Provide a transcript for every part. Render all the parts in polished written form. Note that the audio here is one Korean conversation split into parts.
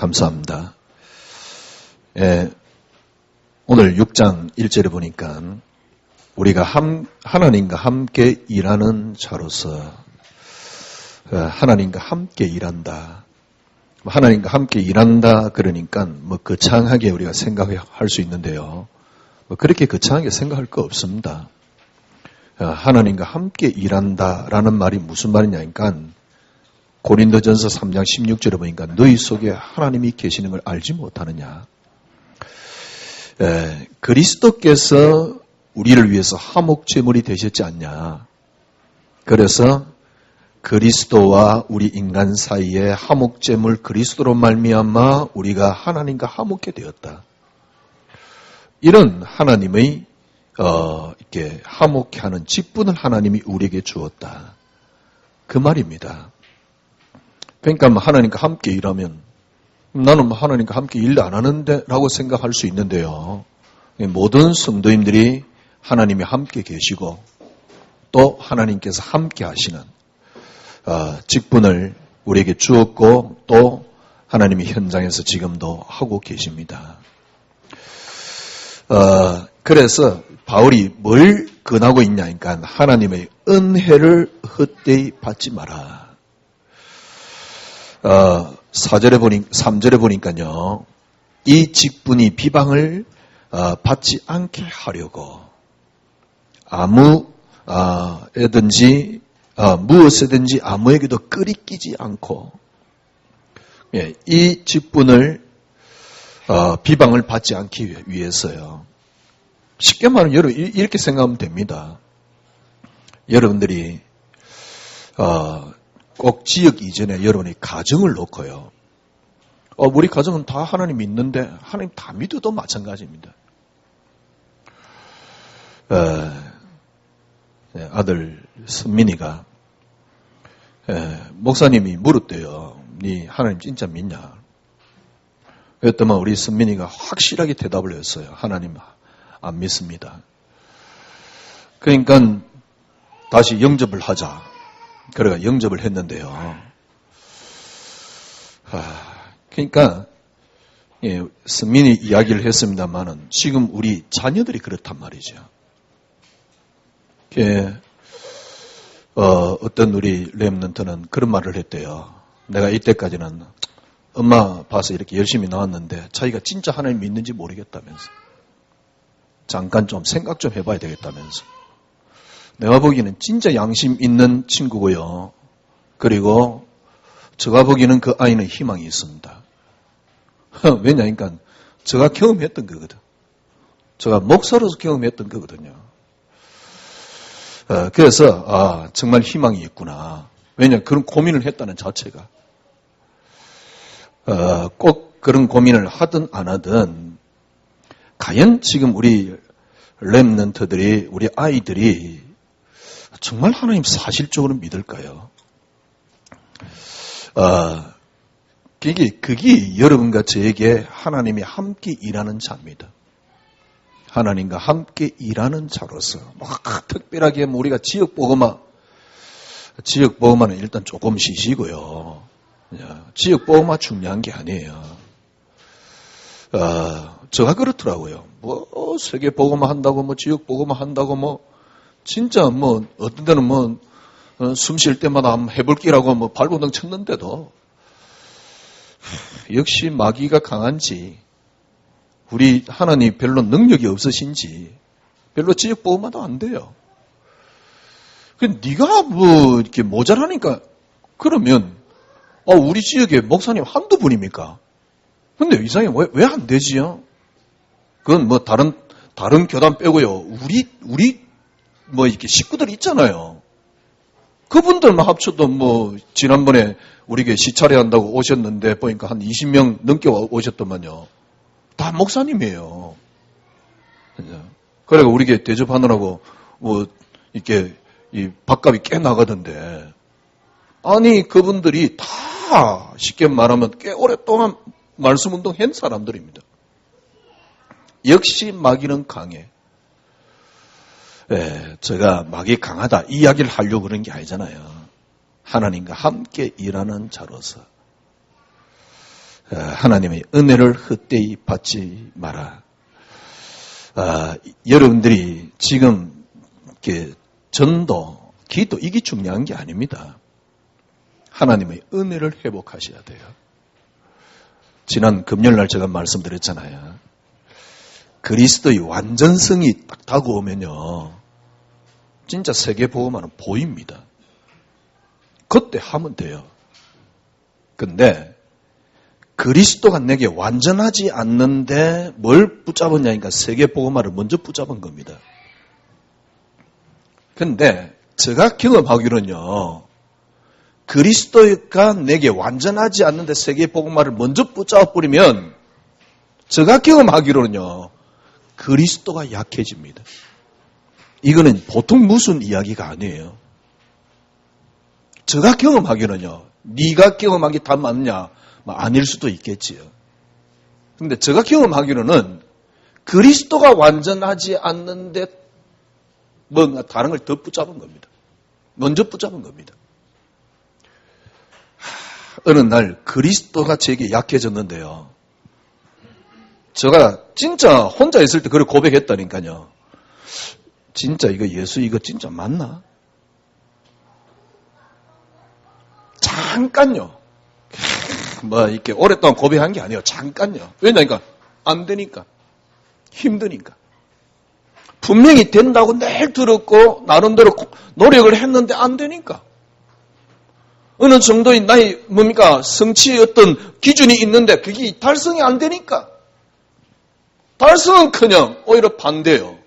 감사합니다. 오늘 6장 1절에 보니까 우리가 하나님과 함께 일하는 자로서 하나님과 함께 일한다. 하나님과 함께 일한다 그러니까 거창하게 우리가 생각할 수 있는데요. 그렇게 거창하게 생각할 거 없습니다. 하나님과 함께 일한다라는 말이 무슨 말이냐니까 고린도전서 3장 16절에 보니까 너희 속에 하나님이 계시는 걸 알지 못하느냐. 그리스도께서 우리를 위해서 화목제물이 되셨지 않냐. 그래서 그리스도와 우리 인간 사이에 화목제물 그리스도로 말미암아 우리가 하나님과 화목게 되었다. 이런 하나님의 이렇게 화목케 하는 직분을 하나님이 우리에게 주었다. 그 말입니다. 그러니까 하나님과 함께 일하면 나는 하나님과 함께 일 안 하는데 라고 생각할 수 있는데요. 모든 성도님들이 하나님이 함께 계시고 또 하나님께서 함께 하시는 직분을 우리에게 주었고 또 하나님이 현장에서 지금도 하고 계십니다. 그래서 바울이 뭘 권하고 있냐니까 하나님의 은혜를 헛되이 받지 마라. 3절에 보니까요. 이 직분이 비방을 받지 않게 하려고 무엇에든지 아무에게도 끄리끼지 않고 이 직분을 비방을 받지 않기 위해서요. 쉽게 말하면 여러분 이렇게 생각하면 됩니다. 여러분들이 꼭 지역 이전에 여러분이 가정을 놓고요. 우리 가정은 다 하나님 믿는데 하나님 다 믿어도 마찬가지입니다. 아들 선민이가 목사님이 물었대요. 네 하나님 진짜 믿냐? 그랬더니 우리 선민이가 확실하게 대답을 했어요. 하나님 안 믿습니다. 그러니까 다시 영접을 하자. 그래가 영접을 했는데요. 그러니까 선민이 이야기를 했습니다만은 지금 우리 자녀들이 그렇단 말이죠. 어떤 우리 렘넌트는 그런 말을 했대요. 내가 이때까지는 엄마 봐서 이렇게 열심히 나왔는데 자기가 진짜 하나님 믿는지 모르겠다면서. 잠깐 좀 생각 좀 해봐야 되겠다면서. 내가 보기에는 진짜 양심 있는 친구고요. 그리고 제가 보기에는 그 아이는 희망이 있습니다. 왜냐니까 제가 경험했던 거거든. 제가 목사로서 경험했던 거거든요. 그래서 정말 희망이 있구나. 왜냐 그런 고민을 했다는 자체가 꼭 그런 고민을 하든 안 하든 과연 지금 우리 렘넌트들이 우리 아이들이 정말 하나님 사실적으로 믿을까요? 그게 여러분과 저에게 하나님이 함께 일하는 자입니다. 하나님과 함께 일하는 자로서 특별하게 우리가 지역복음화는 일단 조금 쉬시고요. 지역복음화 중요한 게 아니에요. 제가 그렇더라고요. 세계복음화 한다고 지역복음화 한다고 진짜 어떤 데는 숨 쉴 때마다 한번 해볼기라고 발버둥 쳤는데도 역시 마귀가 강한지 우리 하나님 별로 능력이 없으신지 별로 지역복음화도 안 돼요. 네가 이렇게 모자라니까 그러면 우리 지역에 목사님 한두 분입니까? 근데 이상해 왜 안 되지요? 그건 다른 교단 빼고요. 우리 이렇게 식구들 있잖아요. 그분들만 합쳐도 지난번에 우리에게 시차례 한다고 오셨는데 보니까 한 20명 넘게 오셨더만요. 다 목사님이에요. 그래가 우리에게 대접하느라고 이렇게 이 밥값이 꽤 나가던데 아니 그분들이 다 쉽게 말하면 꽤 오랫동안 말씀 운동 한 사람들입니다. 역시 마귀는 강해. 제가 마귀 강하다 이 이야기를 하려고 그런 게 아니잖아요. 하나님과 함께 일하는 자로서 하나님의 은혜를 헛되이 받지 마라. 여러분들이 지금 전도, 기도 이게 중요한 게 아닙니다. 하나님의 은혜를 회복하셔야 돼요. 지난 금요일날 제가 말씀드렸잖아요. 그리스도의 완전성이 딱 다가오면요, 진짜 세계복음화는 보입니다. 그때 하면 돼요. 근데 그리스도가 내게 완전하지 않는데 뭘 붙잡았냐니까 세계복음화를 먼저 붙잡은 겁니다. 근데 제가 경험하기로는요, 그리스도가 내게 완전하지 않는데 세계복음화를 먼저 붙잡아버리면 제가 경험하기로는요, 그리스도가 약해집니다. 이거는 보통 무슨 이야기가 아니에요. 제가 경험하기로는요, 네가 경험하기 다 맞느냐? 아닐 수도 있겠지요. 근데 제가 경험하기로는 그리스도가 완전하지 않는데 뭔가 다른 걸 더 붙잡은 겁니다. 먼저 붙잡은 겁니다. 어느 날 그리스도가 제게 약해졌는데요. 제가 진짜 혼자 있을 때 그걸 고백했다니까요. 진짜 이거 예수 이거 진짜 맞나? 잠깐요. 이렇게 오랫동안 고백한 게 아니에요. 잠깐요. 왜냐니까 안 되니까. 힘드니까. 분명히 된다고 늘 들었고 나름대로 노력을 했는데 안 되니까. 어느 정도의 나의 성취의 어떤 기준이 있는데 그게 달성이 안 되니까. 달성은커녕 오히려 반대요.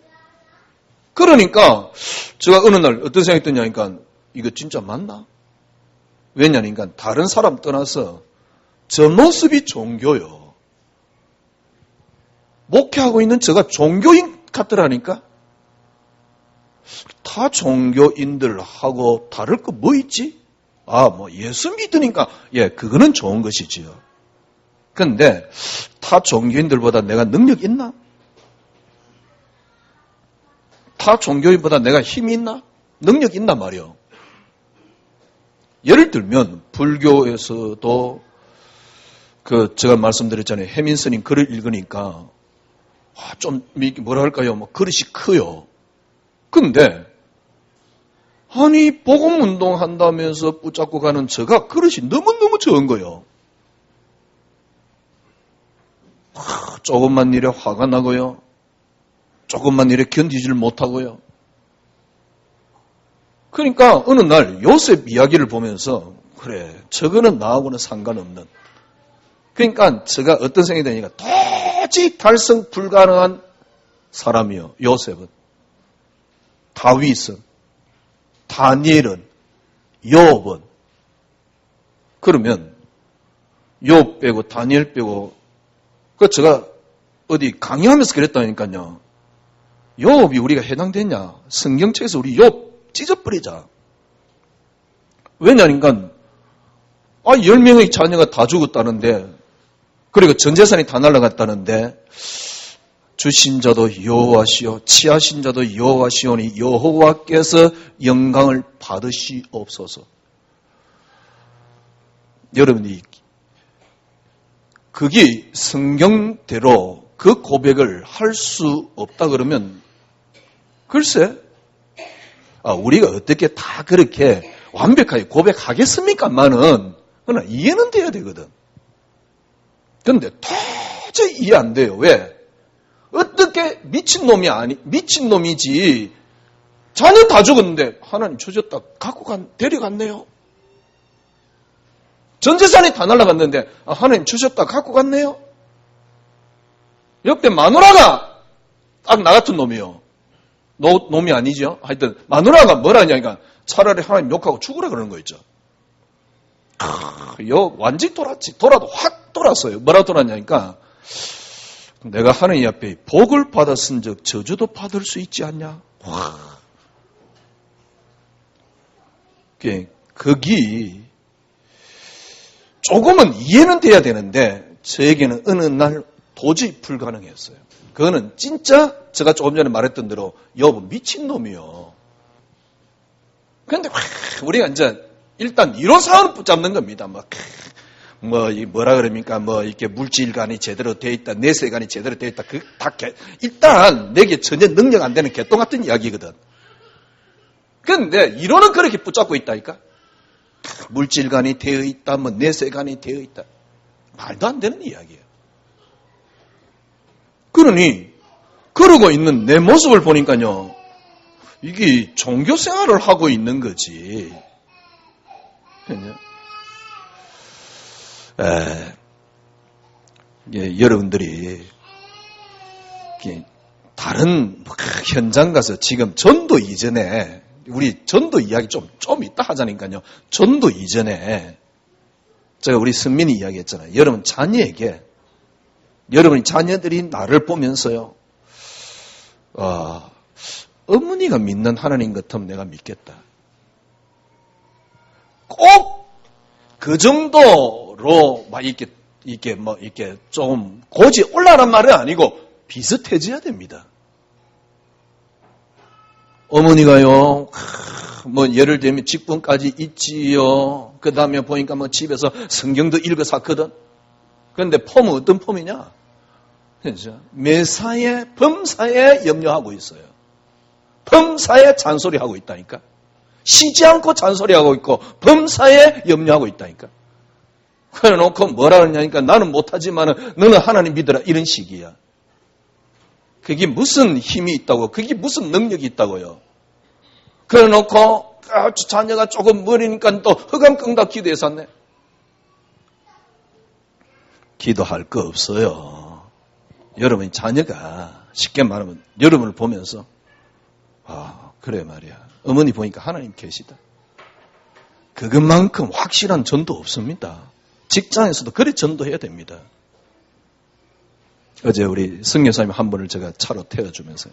그러니까 제가 어느 날 어떤 생각이 드냐니까 이거 진짜 맞나? 왜냐니까 다른 사람 떠나서 저 모습이 종교요. 목회하고 있는 제가 종교인 같더라니까. 다 종교인들하고 다를 거 뭐 있지? 예수 믿으니까 그거는 좋은 것이지요. 근데 타 종교인들보다 내가 능력 있나? 타 종교인보다 내가 힘이 있나? 능력 있나 말이요. 예를 들면 불교에서도 제가 말씀드렸잖아요. 해민 스님 글을 읽으니까 좀 그릇이 커요. 근데 아니 복음 운동한다면서 붙잡고 가는 제가 그릇이 너무너무 적은 거예요. 조금만 일에 화가 나고요. 조금만 일에 견디지를 못하고요. 그러니까 어느 날 요셉 이야기를 보면서 그래 저거는 나하고는 상관없는. 그러니까 제가 어떤 생각이 드니까 도저히 달성 불가능한 사람이요. 요셉은. 다윗은. 다니엘은. 욥은. 그러면 욥 빼고 다니엘 빼고 제가 어디 강의하면서 그랬다니까요. 욥이 우리가 해당되냐? 성경책에서 우리 욥 찢어버리자. 왜냐니까 10명의 자녀가 다 죽었다는데 그리고 전 재산이 다 날아갔다는데 주신 자도 여호와시요 취하신 자도 여호와시오니 여호와께서 영광을 받으시옵소서. 여러분이 그게 성경대로 그 고백을 할 수 없다 그러면 글쎄 우리가 어떻게 다 그렇게 완벽하게 고백하겠습니까만은 그러나 이해는 돼야 되거든. 그런데 도저히 이해 안 돼요. 왜? 어떻게 미친놈이지. 자녀 다 죽었는데 하나님 주셨다 갖고 데려갔네요. 전 재산이 다 날아갔는데 하나님 주셨다 갖고 갔네요. 옆에 마누라가 딱 나 같은 놈이요. 놈이 아니죠. 하여튼 마누라가 뭐라냐니까 차라리 하나님 욕하고 죽으라 그러는 거 있죠. 완전히 돌아도 확 돌았어요. 뭐라 돌았냐니까 내가 하나님 앞에 복을 받았은 적 저주도 받을 수 있지 않냐. 거기 조금은 이해는 돼야 되는데 저에게는 어느 날 도저히 불가능했어요. 그거는 진짜 제가 조금 전에 말했던 대로 욥은 미친놈이요. 그런데 우리가 이제 일단 이론상으로 붙잡는 겁니다. 뭐라 그럽니까? 이렇게 물질관이 제대로 되어 있다, 내세관이 제대로 되어 있다. 일단 내게 전혀 능력 안 되는 개똥 같은 이야기거든. 그런데 이론은 그렇게 붙잡고 있다니까? 물질관이 되어 있다, 내세관이 되어 있다. 말도 안 되는 이야기예요. 그러니, 그러고 있는 내 모습을 보니까요, 이게 종교 생활을 하고 있는 거지. 그죠? 여러분들이 다른 현장 가서 지금 전도 이전에 우리 전도 이야기 좀 이따 하자니까요. 전도 이전에 제가 우리 선민이 이야기했잖아요. 여러분 자녀에게 여러분이 자녀들이 나를 보면서요. 어머니가 믿는 하나님 같으면 내가 믿겠다. 꼭 그 정도로 막 이렇게 좀 고지 올라란 말은 아니고 비슷해져야 됩니다. 어머니가요, 예를 들면 직분까지 있지요. 그 다음에 보니까 집에서 성경도 읽어 샀거든. 그런데 폼은 어떤 폼이냐? 그렇죠? 매사에, 범사에 염려하고 있어요. 범사에 잔소리하고 있다니까. 쉬지 않고 잔소리하고 있고 범사에 염려하고 있다니까. 그래 놓고 뭐라 그러냐니까 나는 못하지만 너는 하나님 믿어라 이런 식이야. 그게 무슨 힘이 있다고, 그게 무슨 능력이 있다고요. 그래 놓고 자녀가 조금 머리니까 또 허감끙다 기도해 샀네. 기도할 거 없어요. 여러분 자녀가 쉽게 말하면 여러분을 보면서 그래 말이야. 어머니 보니까 하나님 계시다. 그것만큼 확실한 전도 없습니다. 직장에서도 그래 전도해야 됩니다. 어제 우리 승려사님 한 분을 제가 차로 태워주면서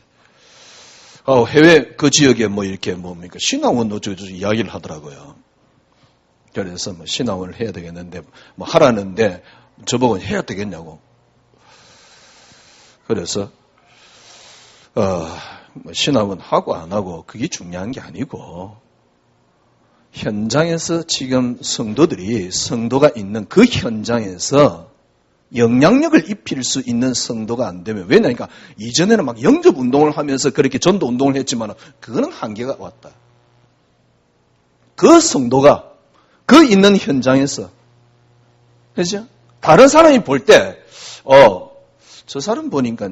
해외 그 지역에 이렇게 신앙원 어쩌고 이야기를 하더라고요. 그래서 신앙원을 해야 되겠는데 하라는데 저보고 해야 되겠냐고. 그래서 신앙은 하고 안 하고 그게 중요한 게 아니고 현장에서 지금 성도가 있는 그 현장에서 영향력을 입힐 수 있는 성도가 안 되면 왜냐니까 이전에는 막 영접 운동을 하면서 그렇게 전도 운동을 했지만 그거는 한계가 왔다. 그 성도가 그 있는 현장에서 그렇죠? 다른 사람이 볼 때 저 사람 보니까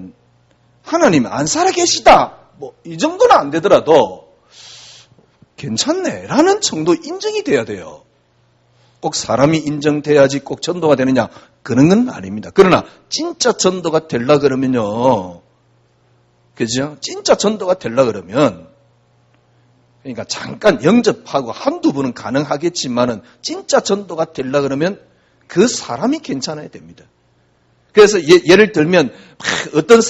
하나님 안 살아계시다. 이 정도는 안 되더라도 괜찮네 라는 정도 인정이 돼야 돼요. 꼭 사람이 인정돼야지 꼭 전도가 되느냐 그런 건 아닙니다. 그러나 진짜 전도가 되려 그러면요. 그죠? 진짜 전도가 되려 그러면 그러니까 잠깐 영접하고 한두 번은 가능하겠지만은 진짜 전도가 되려 그러면 그 사람이 괜찮아야 됩니다. 그래서 예를 들면 어떤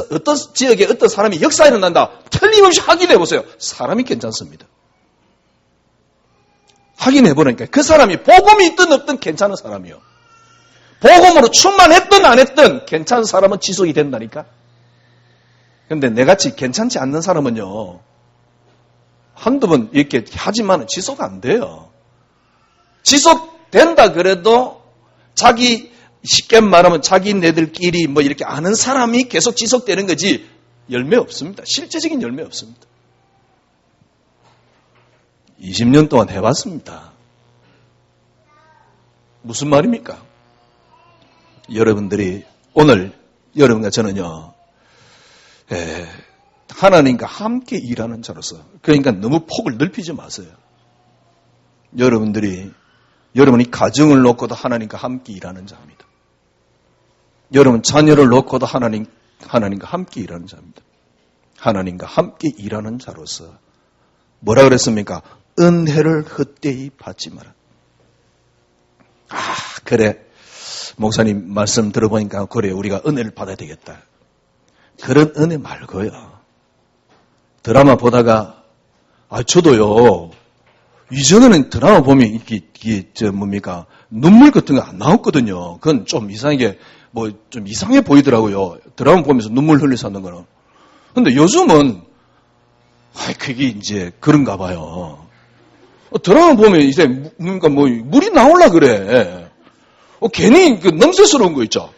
지역에 어떤 사람이 역사가 일어난다. 틀림없이 확인해 보세요. 사람이 괜찮습니다. 확인해 보니까 그 사람이 복음이 있든 없든 괜찮은 사람이요. 복음으로 충만했든 안 했든 괜찮은 사람은 지속이 된다니까. 그런데 내같이 괜찮지 않는 사람은요. 한두 번 이렇게 하지만 지속 안 돼요. 지속된다 그래도 쉽게 말하면 자기네들끼리 이렇게 아는 사람이 계속 지속되는 거지 열매 없습니다. 실제적인 열매 없습니다. 20년 동안 해봤습니다. 무슨 말입니까? 여러분들이 오늘 여러분과 저는요. 하나님과 함께 일하는 자로서 그러니까 너무 폭을 넓히지 마세요. 여러분이 가정을 놓고도 하나님과 함께 일하는 자입니다. 여러분 자녀를 놓고도 하나님과 함께 일하는 자입니다. 하나님과 함께 일하는 자로서 뭐라 그랬습니까? 은혜를 헛되이 받지 마라. 그래. 목사님 말씀 들어보니까 그래 우리가 은혜를 받아야 되겠다. 그런 은혜 말고요. 드라마 보다가 저도요. 이전에는 드라마 보면 이게 눈물 같은 거 안 나왔거든요. 그건 좀 이상하게 좀 이상해 보이더라고요. 드라마 보면서 눈물 흘리서 하는 거는. 근데 요즘은 그게 이제 그런가 봐요. 드라마 보면 이제 물이 나올라 그래. 괜히 그 넘세스러운 거 있죠.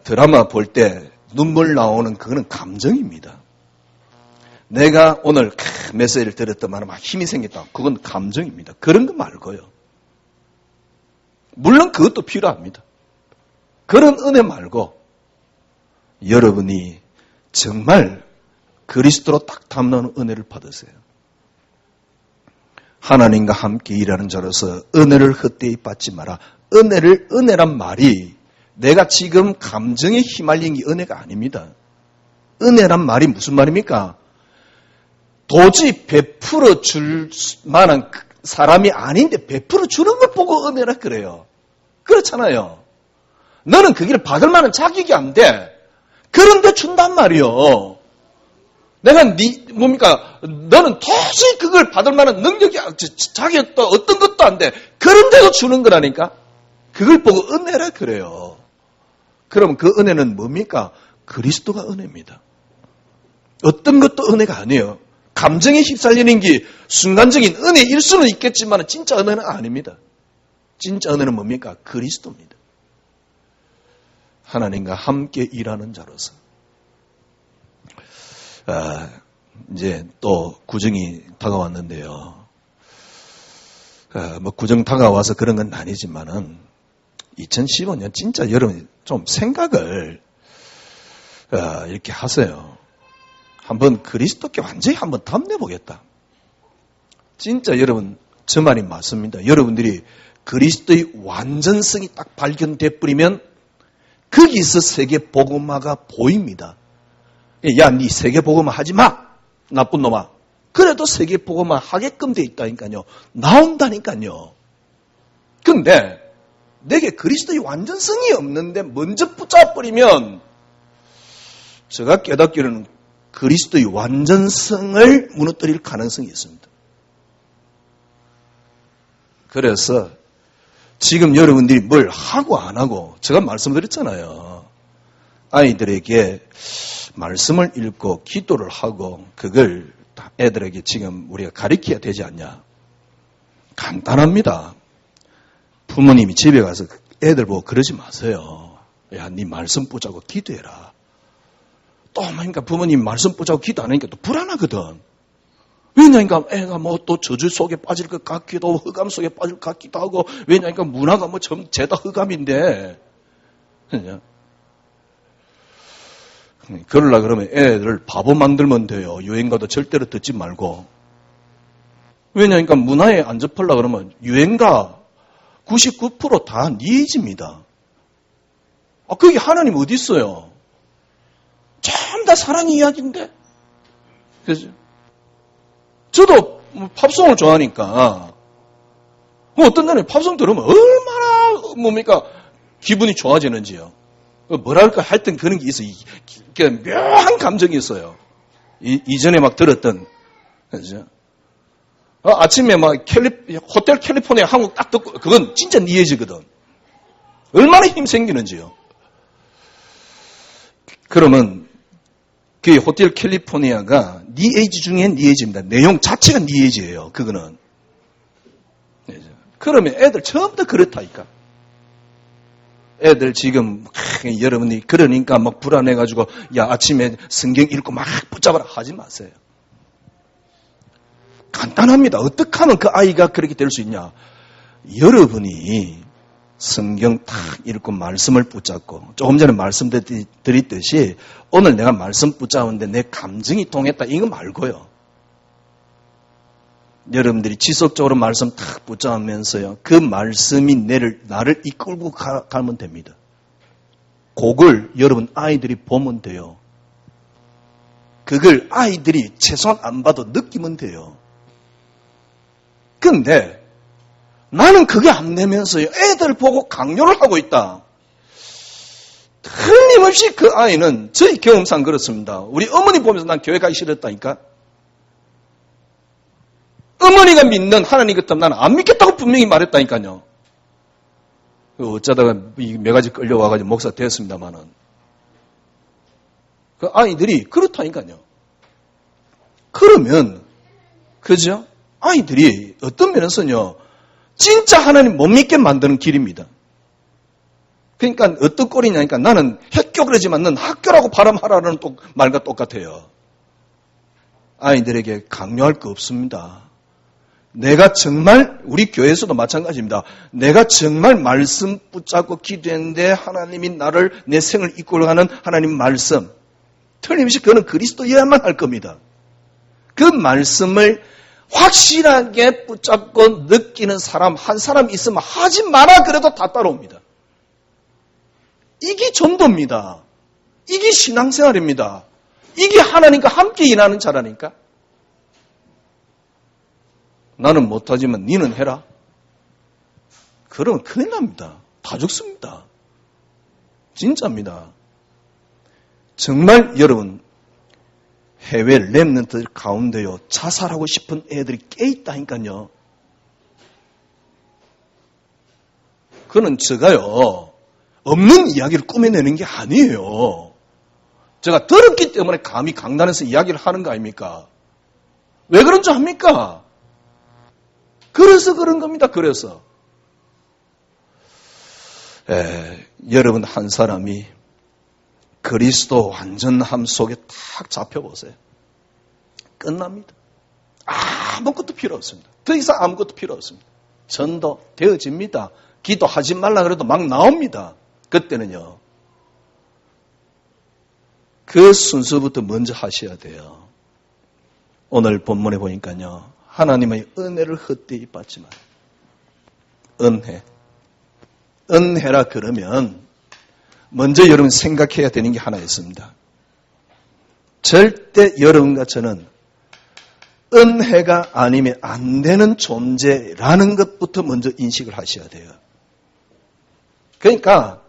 드라마 볼 때 눈물 나오는 그거는 감정입니다. 내가 오늘 메시지를 들었더만 막 힘이 생겼다. 그건 감정입니다. 그런 거 말고요. 물론 그것도 필요합니다. 그런 은혜 말고 여러분이 정말 그리스도로 딱 담는 은혜를 받으세요. 하나님과 함께 일하는 자로서 은혜를 헛되이 받지 마라. 은혜란 말이 내가 지금 감정에 휘말린 게 은혜가 아닙니다. 은혜란 말이 무슨 말입니까? 도저히 베풀어 줄 만한 사람이 아닌데 베풀어 주는 걸 보고 은혜라 그래요. 그렇잖아요. 너는 그 길을 받을 만한 자격이 안 돼. 그런데 준단 말이요. 내가 뭡니까? 너는 도저히 그걸 받을 만한 능력이, 자격도 어떤 것도 안 돼. 그런데도 주는 거라니까? 그걸 보고 은혜라 그래요. 그럼 그 은혜는 뭡니까? 그리스도가 은혜입니다. 어떤 것도 은혜가 아니에요. 감정에 휩쓸리는 게 순간적인 은혜일 수는 있겠지만 진짜 은혜는 아닙니다. 진짜 은혜는 뭡니까? 그리스도입니다. 하나님과 함께 일하는 자로서. 이제 또 구정이 다가왔는데요. 구정 다가와서 그런 건 아니지만은 2015년 진짜 여러분 좀 생각을 이렇게 하세요. 한번 그리스도께 완전히 한번 탐내보겠다. 진짜 여러분 저 말이 맞습니다. 여러분들이 그리스도의 완전성이 딱 발견돼 버리면 거기서 세계 복음화가 보입니다. 야, 니 세계 복음화 하지 마. 나쁜 놈아. 그래도 세계 복음화 하게끔 돼 있다니까요. 나온다니까요. 근데 내게 그리스도의 완전성이 없는데 먼저 붙잡아버리면 제가 깨닫기로는 그리스도의 완전성을 무너뜨릴 가능성이 있습니다. 그래서 지금 여러분들이 뭘 하고 안 하고 제가 말씀드렸잖아요. 아이들에게 말씀을 읽고 기도를 하고 그걸 애들에게 지금 우리가 가르쳐야 되지 않냐. 간단합니다. 부모님이 집에 가서 애들 보고 그러지 마세요. 야, 네 말씀 붙잡고 기도해라. 또 그러니까 부모님이 말씀 붙잡고 기도 안 하니까 또 불안하거든. 왜냐니까 애가 뭐 또 저주 속에 빠질 것 같기도 하고 흑암 속에 빠질 것 같기도 하고 왜냐니까 문화가 뭐 죄다 흑암인데 그러려 그러면 애들을 바보 만들면 돼요. 유행가도 절대로 듣지 말고. 왜냐니까 문화에 안 접하려고 그러면 유행가 99% 다 니에집니다. 거기 하나님 어디 있어요? 전부 다 사랑 이야기인데. 그죠? 저도 팝송을 좋아하니까 어떤 날에 팝송 들으면 얼마나 뭡니까 기분이 좋아지는지요. 뭐랄까 하여튼 그런 게 있어요. 묘한 감정이 있어요. 이전에 막 들었던 그죠? 아침에 막 호텔 캘리포니아 한국 딱 듣고 그건 진짜 니에지거든. 얼마나 힘 생기는지요. 그러면 그 호텔 캘리포니아가 니에이지 중에 니에이지입니다. 내용 자체가 니에이지예요. 그거는. 그러면 애들 처음부터 그렇다니까. 애들 지금 여러분이 그러니까 막 불안해가지고 야 아침에 성경 읽고 막 붙잡아라 하지 마세요. 간단합니다. 어떻게 하면 그 아이가 그렇게 될 수 있냐. 여러분이 성경 탁 읽고 말씀을 붙잡고 조금 전에 말씀드렸듯이 오늘 내가 말씀 붙잡았는데 내 감정이 통했다 이거 말고요. 여러분들이 지속적으로 말씀 탁 붙잡으면서요. 그 말씀이 나를 이끌고 가면 됩니다. 그걸 여러분 아이들이 보면 돼요. 그걸 아이들이 최소한 안 봐도 느끼면 돼요. 근데 나는 그게 안 되면서요. 애들 보고 강요를 하고 있다. 틀림없이 그 아이는 저희 경험상 그렇습니다. 우리 어머니 보면서 난 교회 가기 싫었다니까. 어머니가 믿는 하나님 같으면 나는 안 믿겠다고 분명히 말했다니까요. 어쩌다가 몇 가지 끌려와가지고 목사 되었습니다만은. 그 아이들이 그렇다니까요. 그러면, 그죠? 아이들이 어떤 면에서는요, 진짜 하나님 못 믿게 만드는 길입니다. 그러니까 어떤 꼴이냐니까 나는 학교 그러지만 넌 학교라고 발음하라는 말과 똑같아요. 아이들에게 강요할 거 없습니다. 내가 정말 우리 교회에서도 마찬가지입니다. 내가 정말 말씀 붙잡고 기도했는데 하나님이 나를 내 생을 이끌어가는 하나님 말씀 틀림없이 그는 그리스도여야만 할 겁니다. 그 말씀을 확실하게 붙잡고 느끼는 사람 한 사람 있으면 하지 마라 그래도 다 따라옵니다. 이게 전도입니다. 이게 신앙생활입니다. 이게 하나님과 함께 일하는 자라니까. 나는 못하지만 니는 해라. 그러면 큰일 납니다. 다 죽습니다. 진짜입니다. 정말 여러분 해외 렘넌트들 가운데요 자살하고 싶은 애들이 깨있다니까요. 그는 제가요 없는 이야기를 꾸며내는 게 아니에요. 제가 들었기 때문에 감히 강단에서 이야기를 하는 거 아닙니까? 왜 그런 줄 압니까? 그래서 그런 겁니다. 그래서 여러분 한 사람이 그리스도 완전함 속에 탁 잡혀보세요. 끝납니다. 아무것도 필요 없습니다. 더 이상 아무것도 필요 없습니다. 전도 되어집니다. 기도하지 말라 그래도 막 나옵니다. 그때는요. 그 순서부터 먼저 하셔야 돼요. 오늘 본문에 보니까요. 하나님의 은혜를 헛되이 받지만 은혜라 그러면 먼저 여러분 생각해야 되는 게 하나 있습니다. 절대 여러분과 저는 은혜가 아니면 안 되는 존재라는 것부터 먼저 인식을 하셔야 돼요. 그러니까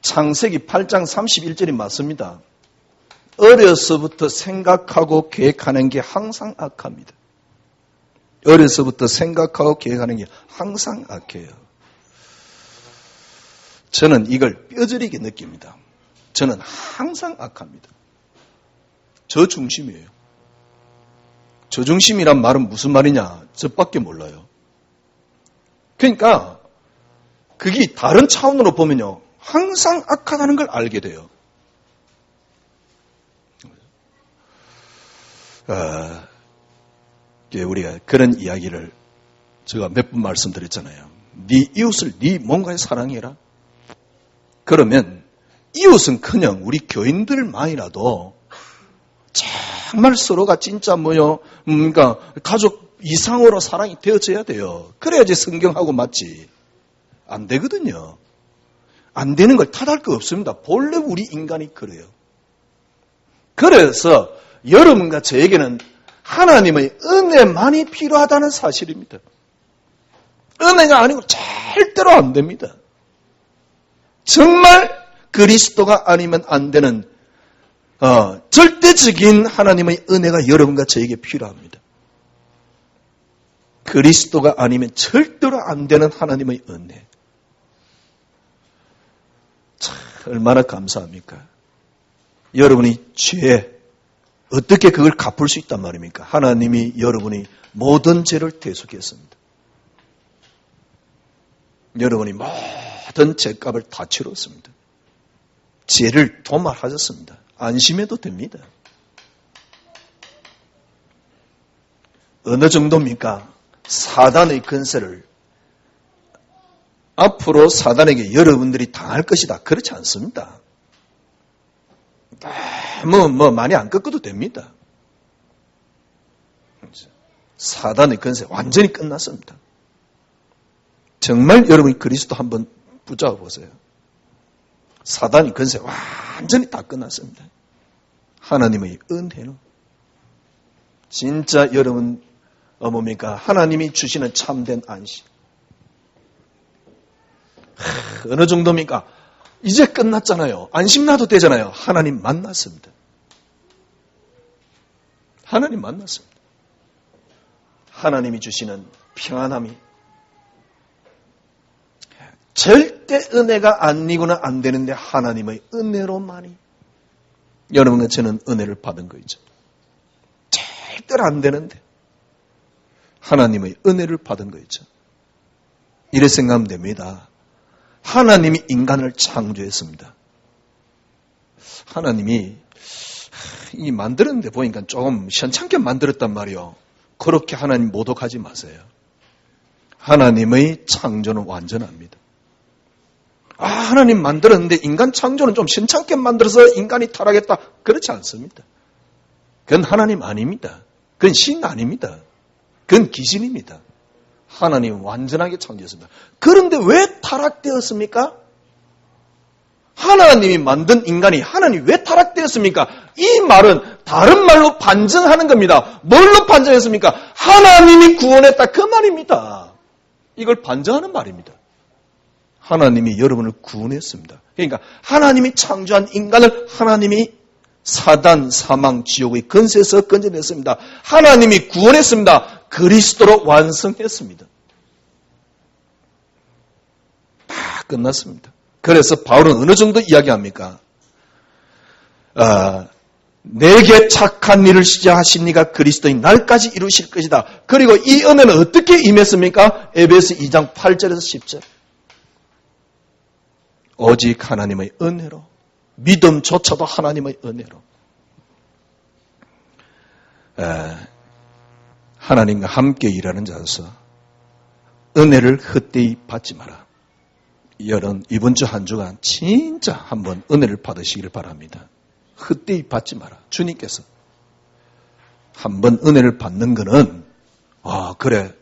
창세기 8장 31절이 맞습니다. 어려서부터 생각하고 계획하는 게 항상 악합니다. 어려서부터 생각하고 계획하는 게 항상 악해요. 저는 이걸 뼈저리게 느낍니다. 저는 항상 악합니다. 저 중심이에요. 저 중심이란 말은 무슨 말이냐? 저밖에 몰라요. 그러니까 그게 다른 차원으로 보면요. 항상 악하다는 걸 알게 돼요. 우리가 그런 이야기를 제가 몇 번 말씀드렸잖아요. 네 이웃을 네 몸과 사랑해라. 그러면 이웃은커녕 우리 교인들만이라도 정말 서로가 진짜 그러니까 가족 이상으로 사랑이 되어져야 돼요. 그래야지 성경하고 맞지. 안 되거든요. 안 되는 걸 탓할 거 없습니다. 본래 우리 인간이 그래요. 그래서 여러분과 저에게는 하나님의 은혜만이 필요하다는 사실입니다. 은혜가 아니고 절대로 안 됩니다. 정말 그리스도가 아니면 안 되는 절대적인 하나님의 은혜가 여러분과 저에게 필요합니다. 그리스도가 아니면 절대로 안 되는 하나님의 은혜. 참 얼마나 감사합니까? 여러분이 죄 어떻게 그걸 갚을 수 있단 말입니까? 하나님이 여러분이 모든 죄를 대속했습니다. 여러분이 모든 죄값을 다 치렀습니다. 죄를 도말하셨습니다. 안심해도 됩니다. 어느 정도입니까? 사단의 근세를 앞으로 사단에게 여러분들이 당할 것이다. 그렇지 않습니다. 많이 안 꺾어도 됩니다. 사단의 근세 완전히 끝났습니다. 정말 여러분이 그리스도 한번 붙잡아 보세요. 사단의 근세 완전히 다 끝났습니다. 하나님의 은혜는 진짜 여러분 뭡니까? 하나님이 주시는 참된 안식. 어느 정도입니까? 이제 끝났잖아요. 안심 나도 되잖아요. 하나님 만났습니다. 하나님 만났습니다. 하나님이 주시는 평안함이 절대 은혜가 아니고는 안 되는데 하나님의 은혜로만이 여러분과 저는 은혜를 받은 거죠. 절대로 안 되는데 하나님의 은혜를 받은 거죠. 이래 생각하면 됩니다. 하나님이 인간을 창조했습니다. 하나님이 이 만들었는데 보니까 좀 시원찮게 만들었단 말이요. 그렇게 하나님 모독하지 마세요. 하나님의 창조는 완전합니다. 하나님 만들었는데 인간 창조는 좀 시원찮게 만들어서 인간이 타락했다. 그렇지 않습니다. 그건 하나님 아닙니다. 그건 신 아닙니다. 그건 귀신입니다. 하나님 완전하게 창조했습니다. 그런데 왜 타락되었습니까? 하나님이 만든 인간이 하나님이 왜 타락되었습니까? 이 말은 다른 말로 반증하는 겁니다. 뭘로 반증했습니까? 하나님이 구원했다 그 말입니다. 이걸 반증하는 말입니다. 하나님이 여러분을 구원했습니다. 그러니까 하나님이 창조한 인간을 하나님이 사단, 사망, 지옥의 근세에서 건져냈습니다. 하나님이 구원했습니다. 그리스도로 완성했습니다. 다 끝났습니다. 그래서 바울은 어느 정도 이야기합니까? 내게 착한 일을 시작하신 이가 그리스도인 날까지 이루실 것이다. 그리고 이 은혜는 어떻게 임했습니까? 에베소 2장 8절에서 10절. 오직 하나님의 은혜로, 믿음조차도 하나님의 은혜로. 하나님과 함께 일하는 자로서 은혜를 헛되이 받지 마라. 이번 주 한 주간 진짜 한번 은혜를 받으시기를 바랍니다. 헛되이 받지 마라. 주님께서 한번 은혜를 받는 거는 그래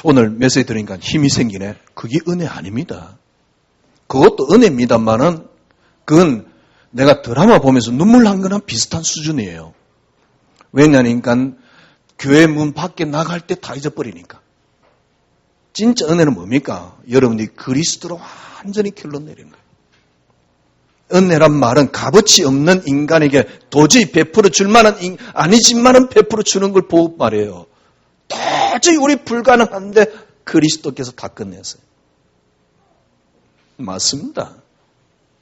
오늘 메시지 들으니까 힘이 생기네. 그게 은혜 아닙니다. 그것도 은혜입니다만은 그건 내가 드라마 보면서 눈물 난 거랑 비슷한 수준이에요. 왜냐니까 교회 문 밖에 나갈 때 다 잊어버리니까. 진짜 은혜는 뭡니까? 여러분들이 그리스도로 완전히 결론내리는 거예요. 은혜란 말은 값어치 없는 인간에게 도저히 베풀어 줄 만한 아니지만은 베풀어 주는 걸 보고 말해요. 도저히 우리 불가능한데 그리스도께서 다 끝냈어요. 맞습니다.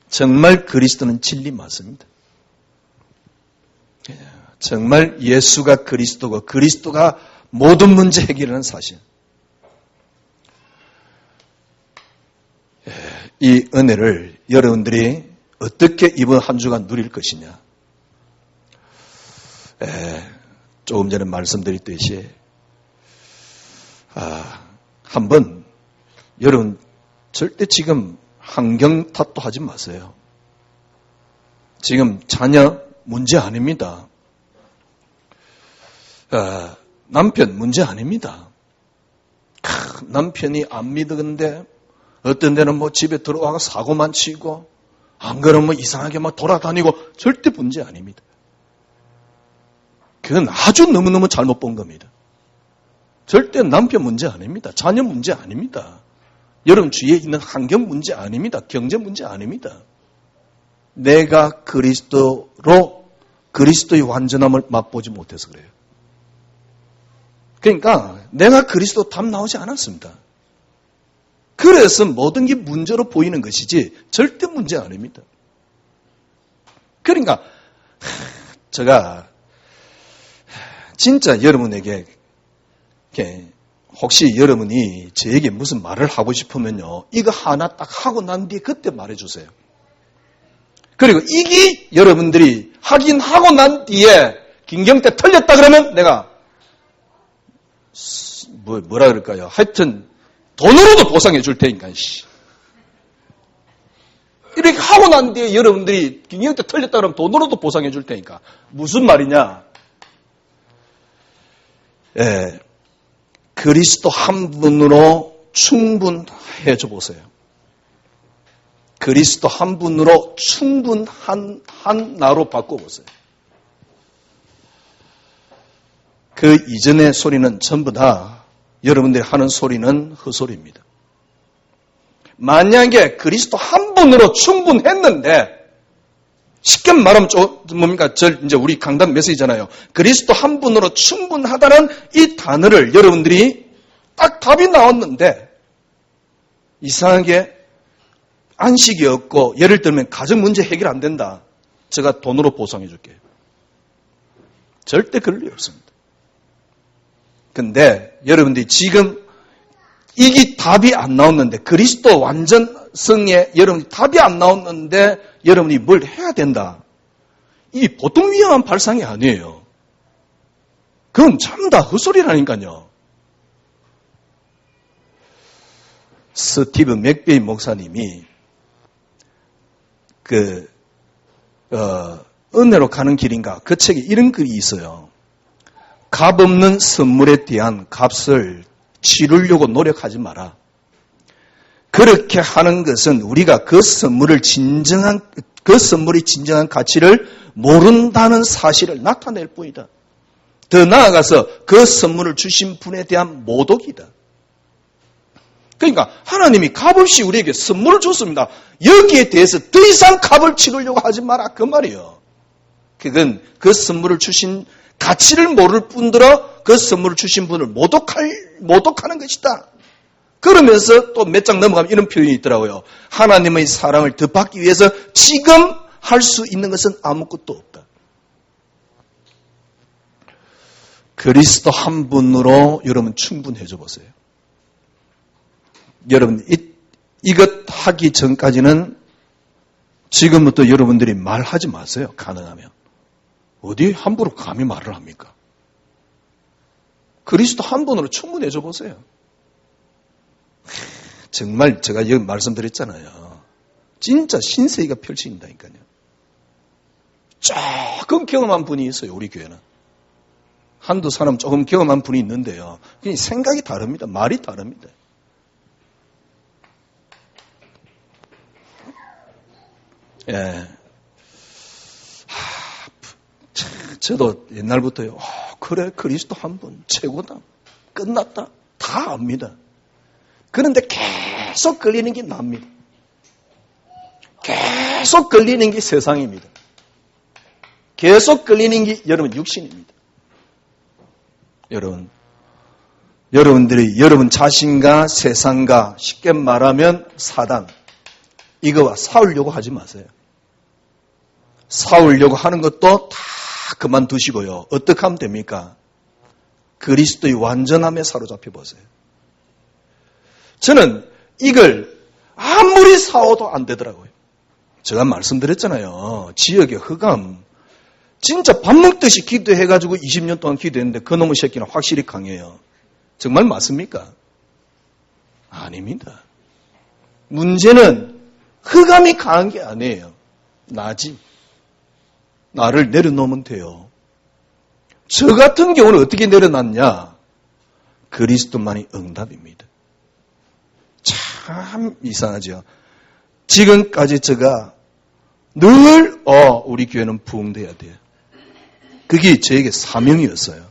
정말 그리스도는 진리 맞습니다. 정말 예수가 그리스도고 그리스도가 모든 문제 해결하는 사실. 이 은혜를 여러분들이 어떻게 이번 한 주간 누릴 것이냐. 조금 전에 말씀드렸듯이 한번 여러분 절대 지금 환경 탓도 하지 마세요. 지금 자녀 문제 아닙니다. 남편 문제 아닙니다. 남편이 안 믿는데 어떤 데는 집에 들어와서 사고만 치고 안 그러면 이상하게 돌아다니고 절대 문제 아닙니다. 그건 아주 너무너무 잘못 본 겁니다. 절대 남편 문제 아닙니다. 자녀 문제 아닙니다. 여러분 주위에 있는 환경 문제 아닙니다. 경제 문제 아닙니다. 내가 그리스도의 완전함을 맛보지 못해서 그래요. 그러니까 내가 그리스도 답 나오지 않았습니다. 그래서 모든 게 문제로 보이는 것이지 절대 문제 아닙니다. 그러니까 제가 진짜 여러분에게 혹시 여러분이 저에게 무슨 말을 하고 싶으면요. 이거 하나 딱 하고 난 뒤에 그때 말해주세요. 그리고 이게 여러분들이 하긴 하고 난 뒤에 김경태 틀렸다 그러면 내가 뭐라 그럴까요? 하여튼 돈으로도 보상해 줄 테니까. 이렇게 하고 난 뒤에 여러분들이 김경태 틀렸다 그러면 돈으로도 보상해 줄 테니까. 무슨 말이냐? 그리스도 한 분으로 충분해 줘 보세요. 그리스도 한 분으로 충분한 나로 바꿔보세요. 그 이전의 소리는 전부 다 여러분들이 하는 소리는 헛소리입니다. 만약에 그리스도 한 분으로 충분했는데 쉽게 말하면 뭡니까? 이제 우리 강단 메시지잖아요. 그리스도 한 분으로 충분하다는 이 단어를 여러분들이 딱 답이 나왔는데 이상하게 안식이 없고 예를 들면 가정 문제 해결 안 된다. 제가 돈으로 보상해 줄게요. 절대 그럴 리 없습니다. 근데 여러분들이 지금 이게 답이 안 나왔는데, 그리스도 완전성에 여러분이 답이 안 나왔는데 여러분이 뭘 해야 된다. 이 보통 위험한 발상이 아니에요. 그건 참 다 헛소리라니까요. 스티브 맥베이 목사님이 은혜로 가는 길인가 그 책에 이런 글이 있어요. 값 없는 선물에 대한 값을 치르려고 노력하지 마라. 그렇게 하는 것은 우리가 그 선물이 진정한 가치를 모른다는 사실을 나타낼 뿐이다. 더 나아가서 그 선물을 주신 분에 대한 모독이다. 그러니까 하나님이 값없이 우리에게 선물을 줬습니다. 여기에 대해서 더 이상 값을 치르려고 하지 마라 그 말이에요. 그건 그 선물을 주신 가치를 모를 뿐더러 그 선물을 주신 분을 모독하는 것이다. 그러면서 또 몇 장 넘어가면 이런 표현이 있더라고요. 하나님의 사랑을 더 받기 위해서 지금 할 수 있는 것은 아무것도 없다. 그리스도 한 분으로 여러분 충분해져 보세요. 여러분 이것 하기 전까지는 지금부터 여러분들이 말하지 마세요. 가능하면. 어디 함부로 감히 말을 합니까? 그리스도 한 분으로 충분해져 보세요. 정말 제가 여기 말씀드렸잖아요. 진짜 신세계가 펼쳐진다니까요. 조금 경험한 분이 있어요. 우리 교회는. 한두 사람 조금 경험한 분이 있는데요. 그냥 생각이 다릅니다. 말이 다릅니다. 예. 저도 옛날부터요. 그래, 그리스도 한 분 최고다. 끝났다. 다 압니다. 그런데 계속 걸리는 게 납니다. 계속 걸리는 게 세상입니다. 계속 걸리는 게 여러분 육신입니다. 여러분들이 여러분 자신과 세상과 쉽게 말하면 사단 이거와 싸우려고 하지 마세요. 싸우려고 하는 것도 다 그만두시고요. 어떻게 하면 됩니까? 그리스도의 완전함에 사로잡혀 보세요. 저는 이걸 아무리 싸워도 안 되더라고요. 제가 말씀드렸잖아요. 지역의 흑암. 진짜 밥 먹듯이 기도해가지고 20년 동안 기도했는데 그놈의 새끼는 확실히 강해요. 정말 맞습니까? 아닙니다. 문제는 흑암이 강한 게 아니에요. 나지. 나를 내려놓으면 돼요. 저 같은 경우는 어떻게 내려놨냐? 그리스도만이 응답입니다. 참 이상하죠. 지금까지 제가 늘 우리 교회는 부흥돼야 돼요. 그게 저에게 사명이었어요.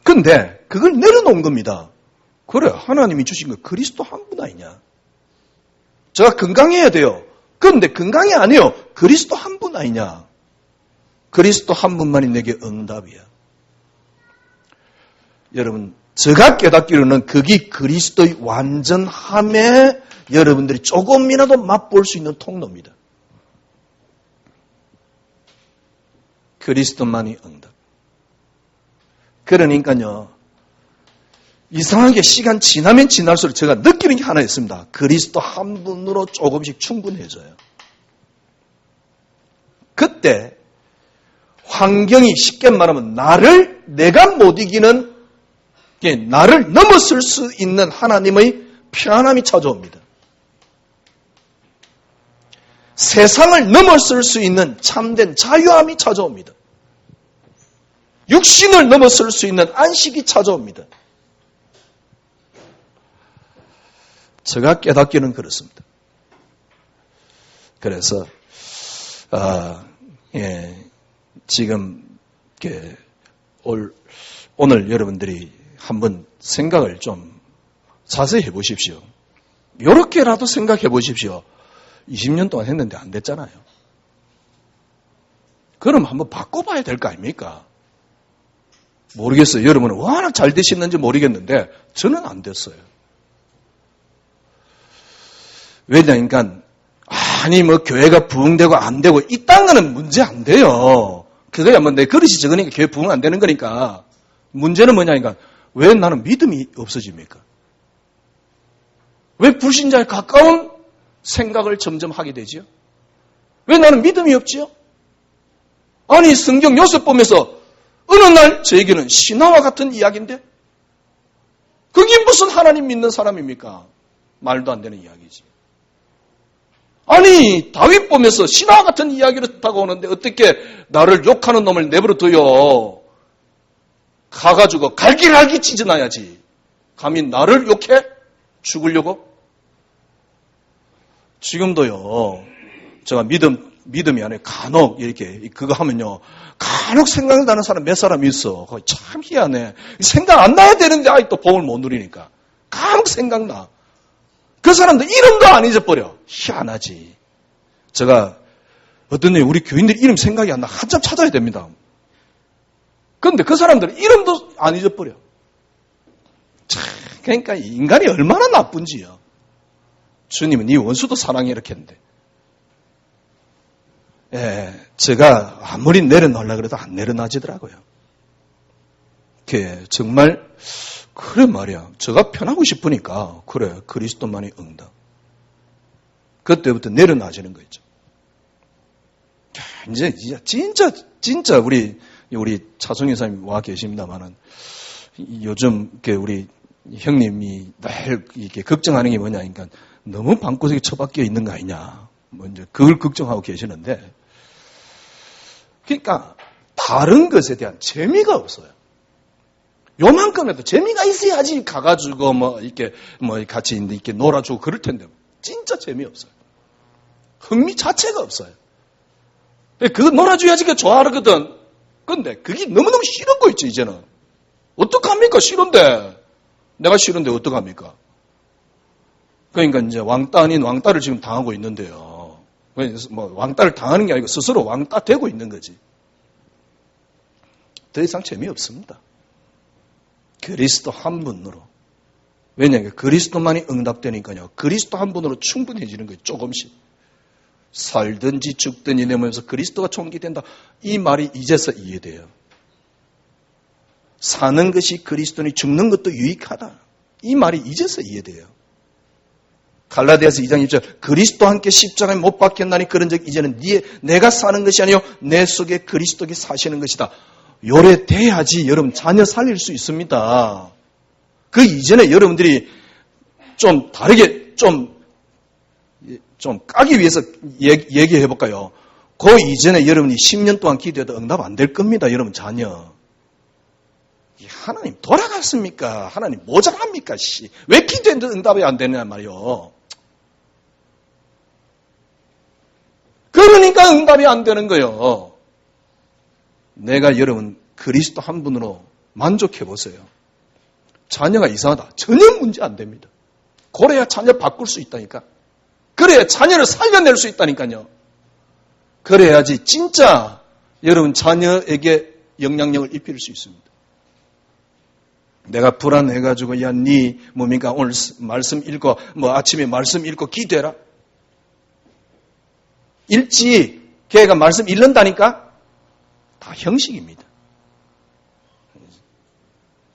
근데 그걸 내려놓은 겁니다. 그래, 하나님이 주신 거 그리스도 한 분 아니냐? 제가 건강해야 돼요. 그런데 건강이 아니에요. 그리스도 한 분 아니냐? 그리스도 한 분만이 내게 응답이야. 여러분, 제가 깨닫기로는 그게 그리스도의 완전함에 여러분들이 조금이라도 맛볼 수 있는 통로입니다. 그리스도만이 응답. 그러니까요, 이상하게 시간 지나면 지날수록 제가 느끼는 게 하나 있습니다. 그리스도 한 분으로 조금씩 충분해져요. 그때 환경이 쉽게 말하면 내가 못 이기는 나를 넘어설 수 있는 하나님의 편안함이 찾아옵니다. 세상을 넘어설 수 있는 참된 자유함이 찾아옵니다. 육신을 넘어설 수 있는 안식이 찾아옵니다. 제가 깨닫기는 그렇습니다. 그래서 지금 오늘 여러분들이 한번 생각을 좀 자세히 해보십시오. 이렇게라도 생각해 보십시오. 20년 동안 했는데 안 됐잖아요. 그럼 한번 바꿔봐야 될 거 아닙니까? 모르겠어요. 여러분은 워낙 잘 되시는지 모르겠는데 저는 안 됐어요. 왜냐니까 교회가 부흥되고 안 되고 이딴 거는 문제 안 돼요. 그거야 내 그릇이 적으니까 교회 부흥 안 되는 거니까. 문제는 뭐냐니까 왜 나는 믿음이 없어집니까? 왜 불신자에 가까운 생각을 점점 하게 되지요? 왜 나는 믿음이 없지요? 아니 성경 요셉 보면서 어느 날 저에게는 신화와 같은 이야기인데 그게 무슨 하나님 믿는 사람입니까? 말도 안 되는 이야기지. 아니 다윗 보면서 신화와 같은 이야기를 다가오는데 어떻게 나를 욕하는 놈을 내버려둬요? 가가지고 갈기갈기 찢어놔야지. 감히 나를 욕해? 죽으려고? 지금도요, 제가 믿음이 아니라 간혹 이렇게 그거 하면요, 간혹 생각이 나는 사람 몇 사람 있어. 참 희한해. 생각 안 나야 되는데 아직도 복을 못 누리니까. 간혹 생각나. 그 사람들 이름도 안 잊어버려. 희한하지. 제가 어떤 우리 교인들 이름 생각이 안 나. 한참 찾아야 됩니다. 그런데 그 사람들은 이름도 안 잊어버려. 참, 그러니까 인간이 얼마나 나쁜지요. 주님은 네 원수도 사랑해 이렇게 했는데. 예, 제가 아무리 내려놓으려고 그래도 안 내려놔지더라고요. 정말 그래 말이야. 제가 편하고 싶으니까 그래 그리스도만이 응답. 그때부터 내려놔지는 거 있죠. 이제 진짜 우리 차성희 사님이 와 계십니다만은 요즘 우리 형님이 늘 이렇게 걱정하는 게 뭐냐니까 너무 방구석에 처박혀 있는 거 아니냐. 뭐 이제 그걸 걱정하고 계시는데 그러니까 다른 것에 대한 재미가 없어요. 요만큼에도 재미가 있어야지 가가지고 이렇게 같이 이렇게 놀아주고 그럴 텐데 진짜 재미없어요. 흥미 자체가 없어요. 그거 놀아줘야지 그 좋아하거든. 근데 그게 너무너무 싫은 거 있지 이제는. 어떡합니까? 싫은데. 내가 싫은데 어떡합니까? 그러니까 이제 왕따 아닌 왕따를 지금 당하고 있는데요. 왕따를 당하는 게 아니고 스스로 왕따 되고 있는 거지. 더 이상 재미없습니다. 그리스도 한 분으로. 왜냐하면 그리스도만이 응답되니까요. 그리스도 한 분으로 충분해지는 거예요. 조금씩. 살든지 죽든지 내면서 그리스도가 총기된다. 이 말이 이제서 이해돼요. 사는 것이 그리스도니 죽는 것도 유익하다. 이 말이 이제서 이해돼요. 갈라디아서 2장 1절 그리스도와 함께 십자가에 못 박혔나니 그런즉 이제는 내가 사는 것이 아니요 내 속에 그리스도가 사시는 것이다. 요래 돼야지 여러분 자녀 살릴 수 있습니다. 그 이전에 여러분들이 좀 다르게 좀 까기 위해서 얘기해 볼까요? 그 이전에 여러분이 10년 동안 기도해도 응답 안 될 겁니다. 여러분 자녀. 하나님 돌아갔습니까? 하나님 모자랍니까? 왜 기도했는데 응답이 안 되느냐 말이요. 그러니까 응답이 안 되는 거예요. 내가 여러분 그리스도 한 분으로 만족해 보세요. 자녀가 이상하다. 전혀 문제 안 됩니다. 그래야 자녀 바꿀 수 있다니까. 그래야 자녀를 살려낼 수 있다니까요. 그래야지 진짜 여러분 자녀에게 영향력을 입힐 수 있습니다. 내가 불안해가지고 야 니 뭡니까 오늘 말씀 읽고 아침에 말씀 읽고 기도해라. 읽지 걔가 말씀 읽는다니까 다 형식입니다.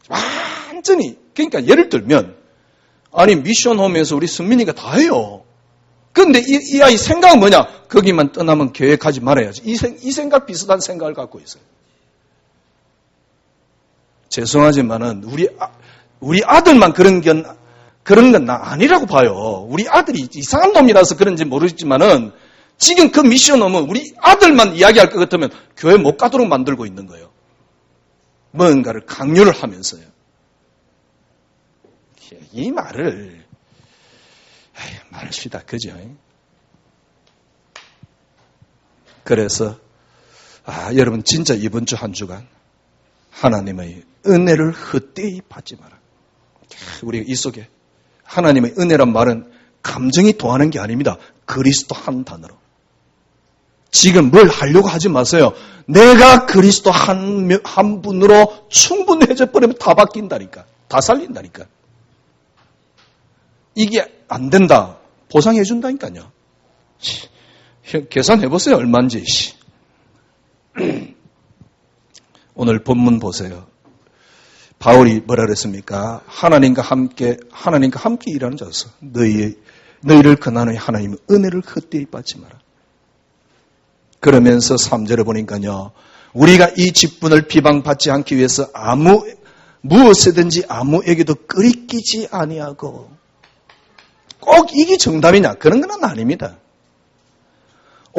완전히 그러니까 예를 들면 아니 미션홈에서 우리 승민이가 다 해요. 그런데 이 아이 생각은 뭐냐? 거기만 떠나면 교회 가지 말아야지. 이 생각 비슷한 생각을 갖고 있어요. 죄송하지만은 우리 아들만 그런 건 나 아니라고 봐요. 우리 아들이 이상한 놈이라서 그런지 모르겠지만은 지금 그 미션홈은 우리 아들만 이야기할 것 같으면 교회 못 가도록 만들고 있는 거예요. 뭔가를 강요를 하면서요. 이 말을 말합시다. 그죠? 그래서 여러분 진짜 이번 주 한 주간 하나님의 은혜를 헛되이 받지 마라. 우리가 이 속에 하나님의 은혜란 말은 감정이 통하는 게 아닙니다. 그리스도 한 단어로. 지금 뭘 하려고 하지 마세요. 내가 그리스도 한 분으로 충분해져 버리면 다 바뀐다니까. 다 살린다니까. 이게 안 된다. 보상해 준다니까요. 계산해 보세요. 얼마인지. 오늘 본문 보세요. 바울이 뭐라 그랬습니까? 하나님과 함께 일하는 자로서 너희를 근한의 하나님의 은혜를 헛되이 받지 마라. 그러면서 3절에 보니까요, 우리가 이 직분을 비방받지 않기 위해서 무엇이든지 아무에게도 끄리끼지 아니하고, 꼭 이게 정답이냐? 그런 건 아닙니다.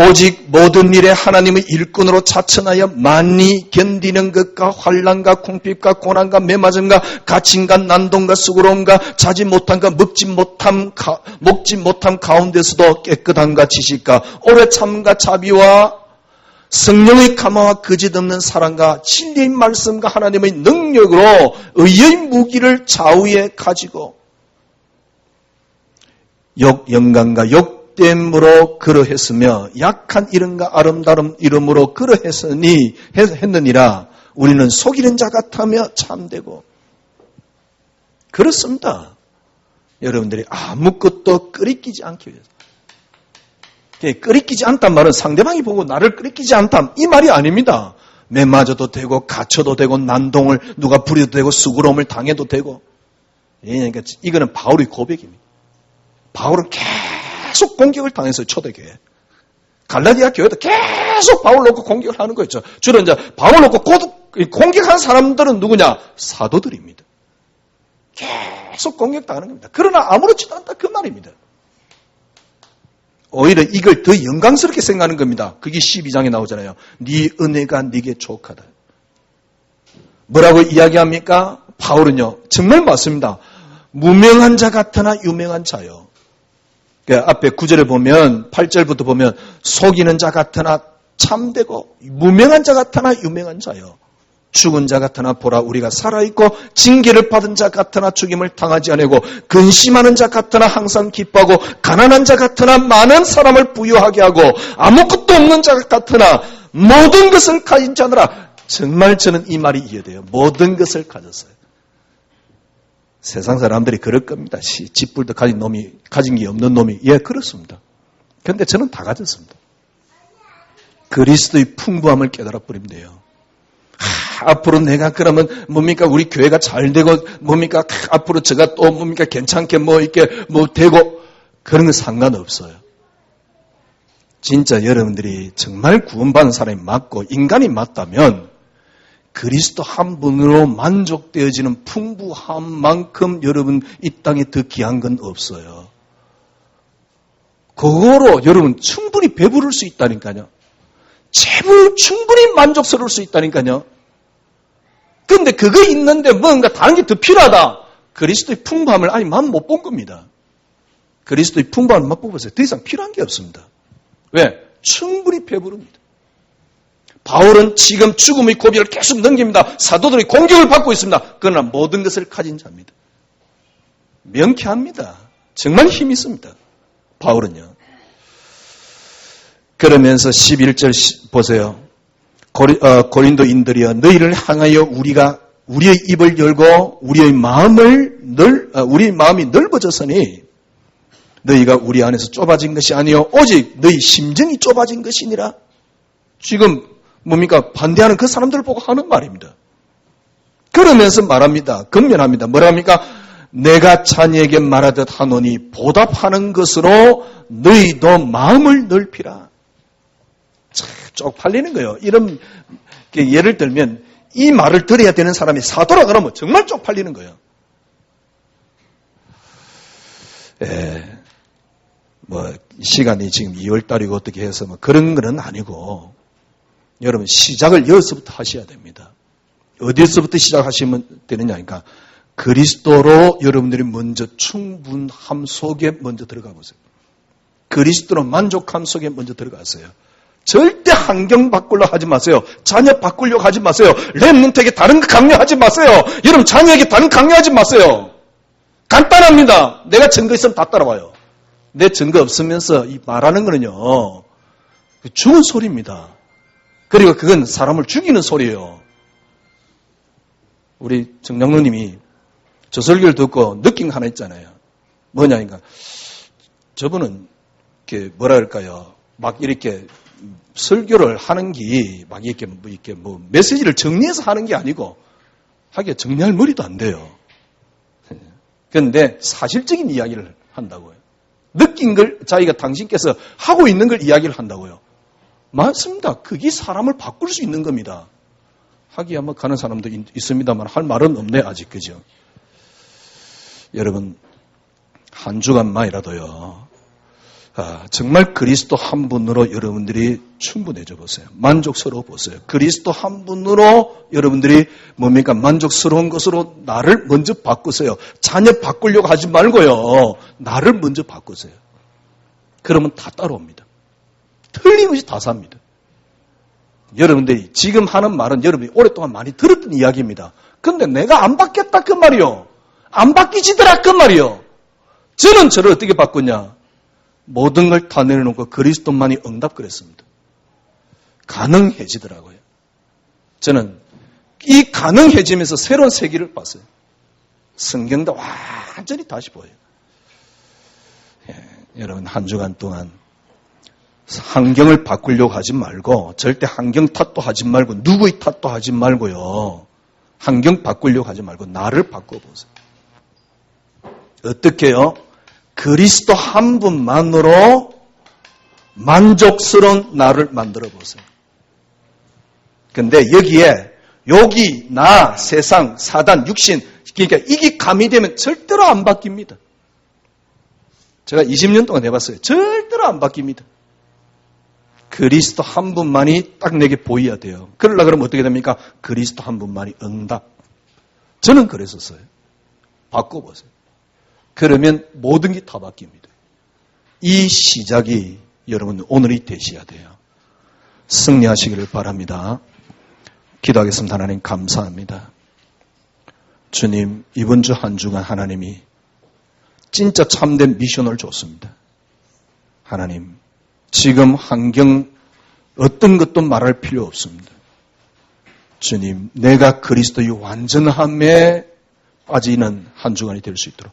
오직 모든 일에 하나님의 일꾼으로 자천하여 만리 견디는 것과 환난과 궁핍과 고난과 매맞음과 갇힘과 난동과 수고로움과 자지 못함과 먹지 못함 가운데서도 깨끗함과 지식과 오래 참과 자비와 성령의 감화와 거짓없는 사랑과 진리의 말씀과 하나님의 능력으로 의의 무기를 좌우에 가지고 영광과 욕됨으로 그러했으며 약한 이름과 아름다운 이름으로 했느니라. 우리는 속이는 자 같으며 참되고. 그렇습니다. 여러분들이 아무것도 끄리끼지 않기 위해서. 끄리끼지 않단 말은 상대방이 보고 나를 끄리끼지 않다, 이 말이 아닙니다. 매맞아도 되고 갇혀도 되고 난동을 누가 부려도 되고 수고로움을 당해도 되고. 그러니까 이거는 바울의 고백입니다. 바울은 계속 공격을 당했어요. 초대교회. 갈라디아 교회도 계속 바울 놓고 공격을 하는 거였죠. 주로 이제 바울 놓고 공격한 사람들은 누구냐? 사도들입니다. 계속 공격당하는 겁니다. 그러나 아무렇지도 않다, 그 말입니다. 오히려 이걸 더 영광스럽게 생각하는 겁니다. 그게 12장에 나오잖아요. 네 은혜가 네게 족하다. 뭐라고 이야기합니까? 바울은요, 정말 맞습니다. 무명한 자 같으나 유명한 자요. 앞에 9절에 보면, 8절부터 보면, 속이는 자 같으나 참되고, 무명한 자 같으나 유명한 자요. 죽은 자 같으나 보라 우리가 살아있고, 징계를 받은 자 같으나 죽임을 당하지 아니고, 근심하는 자 같으나 항상 기뻐하고, 가난한 자 같으나 많은 사람을 부유하게 하고, 아무것도 없는 자 같으나 모든 것을 가진 자들아. 정말 저는 이 말이 이해돼요. 모든 것을 가졌어요. 세상 사람들이 그럴 겁니다. 집불도 가진 게 없는 놈이. 예, 그렇습니다. 그런데 저는 다 가졌습니다. 그리스도의 풍부함을 깨달아 버리면 돼요. 앞으로 내가 그러면 뭡니까? 우리 교회가 잘 되고 뭡니까? 앞으로 제가 또 뭡니까? 괜찮게 되고 그런 건 상관없어요. 진짜 여러분들이 정말 구원받은 사람이 맞고 인간이 맞다면 그리스도 한 분으로 만족되어지는 풍부함만큼 여러분 이 땅에 더 귀한 건 없어요. 그거로 여러분 충분히 배부를 수 있다니까요. 충분히 만족스러울 수 있다니까요. 그런데 그거 있는데 뭔가 다른 게 더 필요하다. 그리스도의 풍부함을 아니 맛 못 본 겁니다. 그리스도의 풍부함을 맛보세요. 더 이상 필요한 게 없습니다. 왜? 충분히 배부릅니다. 바울은 지금 죽음의 고비를 계속 넘깁니다. 사도들의 공격을 받고 있습니다. 그러나 모든 것을 가진 자입니다. 명쾌합니다. 정말 힘이 있습니다. 바울은요. 그러면서 11절 보세요. 고린도인들이여 너희를 향하여 우리의 입을 열고 우리의 마음이 넓어졌으니 너희가 우리 안에서 좁아진 것이 아니요 오직 너희 심정이 좁아진 것이니라. 지금 뭡니까? 반대하는 그 사람들을 보고 하는 말입니다. 그러면서 말합니다. 건면합니다. 뭐라 합니까? 내가 자네에게 말하듯 하노니 보답하는 것으로 너희도 마음을 넓히라. 쪽팔리는 거예요. 이런 예를 들면 이 말을 들어야 되는 사람이 사도라 그러면 정말 쪽팔리는 거예요. 시간이 지금 2월달이고 어떻게 해서 그런 건 아니고 여러분 시작을 여기서부터 하셔야 됩니다. 어디서부터 시작하시면 되느냐니까 그리스도로 여러분들이 먼저 충분함 속에 먼저 들어가 보세요. 그리스도로 만족함 속에 먼저 들어가세요. 절대 환경 바꾸려 하지 마세요. 자녀 바꾸려고 하지 마세요. 렘넌트에게 다른 거 강요하지 마세요. 여러분 자녀에게 다른 거 강요하지 마세요. 간단합니다. 내가 증거 있으면 다 따라와요. 내 증거 없으면서 이 말하는 거는요. 죽은 소리입니다. 그리고 그건 사람을 죽이는 소리예요. 우리 정장로님이 저 설교를 듣고 느낀 거 하나 있잖아요. 뭐냐니까 저분은 뭐라 할까요? 막 이렇게 설교를 하는 게 막 이렇게 메시지를 정리해서 하는 게 아니고 하기에 정리할 머리도 안 돼요. 그런데 사실적인 이야기를 한다고요. 느낀 걸 자기가 당신께서 하고 있는 걸 이야기를 한다고요. 맞습니다. 그게 사람을 바꿀 수 있는 겁니다. 하기야 뭐 가는 사람도 있습니다만 할 말은 없네 아직. 그죠? 여러분 한 주간만이라도요. 정말 그리스도 한 분으로 여러분들이 충분해져 보세요. 만족스러워 보세요. 그리스도 한 분으로 여러분들이 뭡니까? 만족스러운 것으로 나를 먼저 바꾸세요. 자녀 바꾸려고 하지 말고요. 나를 먼저 바꾸세요. 그러면 다 따라옵니다. 틀림없이 다 삽니다. 여러분들이 지금 하는 말은 여러분이 오랫동안 많이 들었던 이야기입니다. 근데 내가 안 바뀌었다 그 말이요. 안 바뀌지더라 그 말이요. 저는 저를 어떻게 바꾸냐? 모든 걸 다 내려놓고 그리스도만이 응답 그랬습니다. 가능해지더라고요. 저는 이 가능해지면서 새로운 세계를 봤어요. 성경도 완전히 다시 보여요. 여러분 한 주간 동안 환경을 바꾸려고 하지 말고 절대 환경 탓도 하지 말고 누구의 탓도 하지 말고요. 환경 바꾸려고 하지 말고 나를 바꿔보세요. 어떻게 해요? 그리스도 한 분만으로 만족스러운 나를 만들어 보세요. 근데 여기에 여기, 나, 세상, 사단, 육신 그러니까 이게 가미되면 절대로 안 바뀝니다. 제가 20년 동안 해봤어요. 절대로 안 바뀝니다. 그리스도 한 분만이 딱 내게 보여야 돼요. 그러려고 그러면 어떻게 됩니까? 그리스도 한 분만이 응답. 저는 그랬었어요. 바꿔보세요. 그러면 모든 게 다 바뀝니다. 이 시작이 여러분 오늘이 되셔야 돼요. 승리하시기를 바랍니다. 기도하겠습니다. 하나님 감사합니다. 주님 이번 주 한 주간 하나님이 진짜 참된 미션을 줬습니다. 하나님 지금 환경 어떤 것도 말할 필요 없습니다. 주님 내가 그리스도의 완전함에 빠지는 한 주간이 될 수 있도록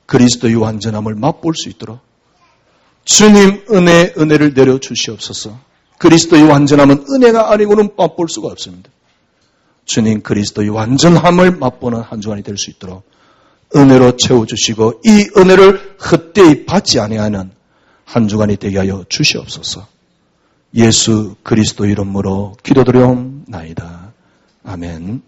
그리스도의 완전함을 맛볼 수 있도록 주님 은혜를 내려주시옵소서. 그리스도의 완전함은 은혜가 아니고는 맛볼 수가 없습니다. 주님 그리스도의 완전함을 맛보는 한 주간이 될 수 있도록 은혜로 채워주시고 이 은혜를 헛되이 받지 아니하는 한 주간이 되게 하여 주시옵소서. 예수 그리스도 이름으로 기도드려옵나이다. 아멘.